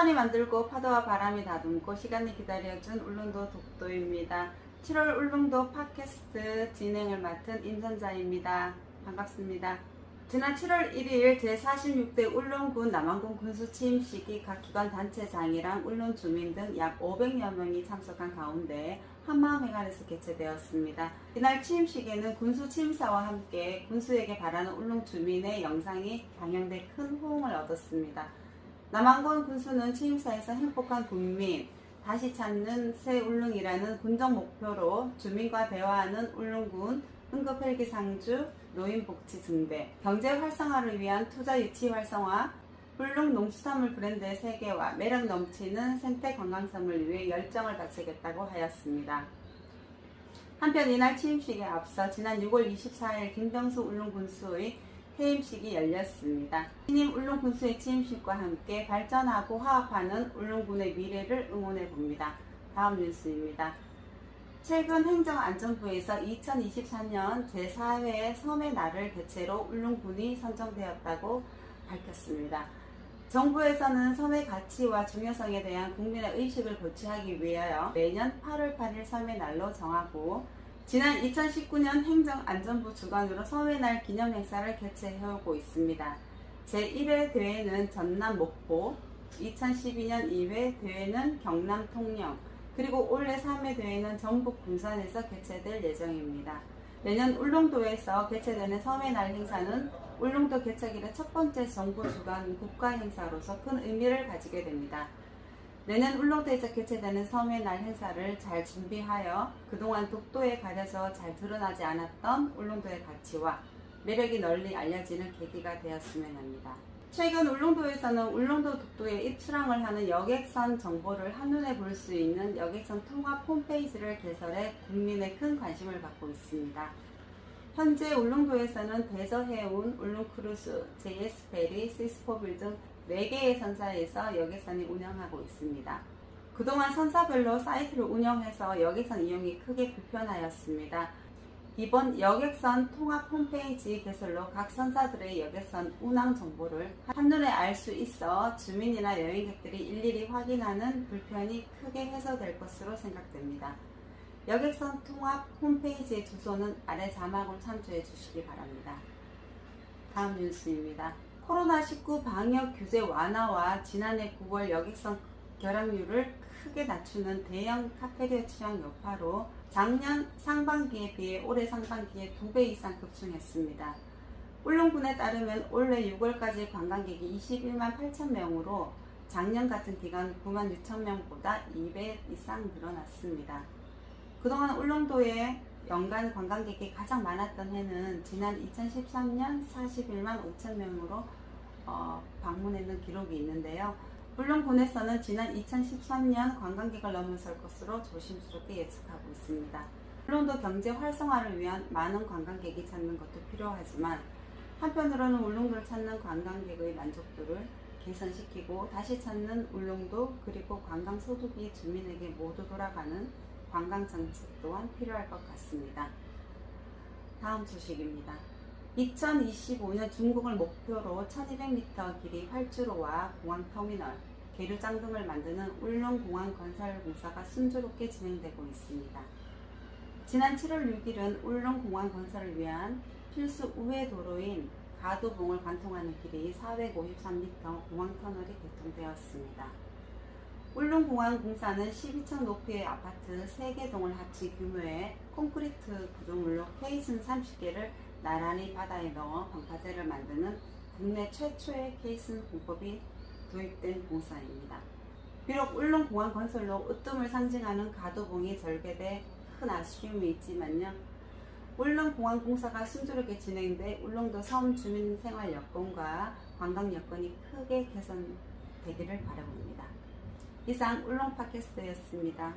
산이 만들고 파도와 바람이 다듬고 시간이 기다려준 울릉도 독도입니다. 7월 울릉도 팟캐스트 진행을 맡은 임선자입니다. 반갑습니다. 지난 7월 1일 제46대 울릉군 남안군 군수 취임식이 각 기관 단체장이랑 울릉 주민 등 약 500여 명이 참석한 가운데 한마음회관에서 개최되었습니다. 이날 취임식에는 군수 취임사와 함께 군수에게 바라는 울릉 주민의 영상이 방영돼 큰 호응을 얻었습니다. 남안군 군수는 취임사에서 행복한 국민, 다시 찾는 새 울릉이라는 군정 목표로 주민과 대화하는 울릉군 응급헬기 상주, 노인복지 증대, 경제 활성화를 위한 투자 유치 활성화, 울릉 농수산물 브랜드의 세계화, 매력 넘치는 생태 관광섬을 위해 열정을 바치겠다고 하였습니다. 한편 이날 취임식에 앞서 지난 6월 24일 김병수 울릉 군수의 퇴임식이 열렸습니다. 신임 울릉 군수의 취임식과 함께 발전하고 화합하는 울릉군의 미래를 응원해 봅니다. 다음 뉴스입니다. 최근 행정안전부에서 2024년 제4회 섬의 날을 개최로 울릉군이 선정되었다고 밝혔습니다. 정부에서는 섬의 가치와 중요성에 대한 국민의 의식을 고취하기 위하여 매년 8월 8일 섬의 날로 정하고 지난 2019년 행정안전부 주관으로 섬의 날 기념행사를 개최해오고 있습니다. 제1회 대회는 전남 목포, 2012년 2회 대회는 경남 통영, 그리고 올해 3회 대회는 전북 군산에서 개최될 예정입니다. 내년 울릉도에서 개최되는 섬의 날 행사는 울릉도 개척 이래 첫 번째 정부 주관 국가 행사로서 큰 의미를 가지게 됩니다. 내년 울릉도에서 개최되는 섬의 날 행사를 잘 준비하여 그동안 독도에 가려져 잘 드러나지 않았던 울릉도의 가치와 매력이 널리 알려지는 계기가 되었으면 합니다. 최근 울릉도에서는 울릉도 독도에 입출항을 하는 여객선 정보를 한눈에 볼 수 있는 여객선 통합 홈페이지를 개설해 국민의 큰 관심을 받고 있습니다. 현재 울릉도에서는 대저해운, 울릉크루즈, JS페리, 시스포빌 등 4개의 선사에서 여객선이 운영하고 있습니다. 그동안 선사별로 사이트를 운영해서 여객선 이용이 크게 불편하였습니다. 이번 여객선 통합 홈페이지 개설로 각 선사들의 여객선 운항 정보를 한눈에 알 수 있어 주민이나 여행객들이 일일이 확인하는 불편이 크게 해소될 것으로 생각됩니다. 여객선 통합 홈페이지의 주소는 아래 자막을 참조해 주시기 바랍니다. 다음 뉴스입니다. 코로나19 방역 규제 완화와 지난해 9월 여객선 결항률을 크게 낮추는 대형 카페리아 취향 여파로 작년 상반기에 비해 올해 상반기에 2배 이상 급증했습니다. 울릉군에 따르면 올해 6월까지 관광객이 21만 8천 명으로 작년 같은 기간 9만 6천 명보다 2배 이상 늘어났습니다. 그동안 울릉도에 연간 관광객이 가장 많았던 해는 지난 2013년 41만 5천 명으로 방문했는 기록이 있는데요. 울릉군에서는 지난 2013년 관광객을 넘어설 것으로 조심스럽게 예측하고 있습니다. 울릉도 경제 활성화를 위한 많은 관광객이 찾는 것도 필요하지만 한편으로는 울릉도를 찾는 관광객의 만족도를 개선시키고 다시 찾는 울릉도 그리고 관광 소득이 주민에게 모두 돌아가는 관광 정책 또한 필요할 것 같습니다. 다음 소식입니다. 2025년 중국을 목표로 1200m 길이 활주로와 공항터미널, 계류장 등을 만드는 울릉공항 건설 공사가 순조롭게 진행되고 있습니다. 지난 7월 6일은 울릉공항 건설을 위한 필수 우회 도로인 가두봉을 관통하는 길이 453m 공항터널이 개통되었습니다. 울릉공항 공사는 12층 높이의 아파트 3개 동을 합친 규모의 콘크리트 구조물로 케이슨 30개를 나란히 바다에 넣어 방파제를 만드는 국내 최초의 케이슨 공법이 도입된 공사입니다. 비록 울릉공항 건설로 으뜸을 상징하는 가두봉이 절개돼 큰 아쉬움이 있지만요. 울릉공항 공사가 순조롭게 진행돼 울릉도 섬 주민 생활 여건과 관광 여건이 크게 개선되기를 바라봅니다. 이상 울릉 팟캐스트였습니다.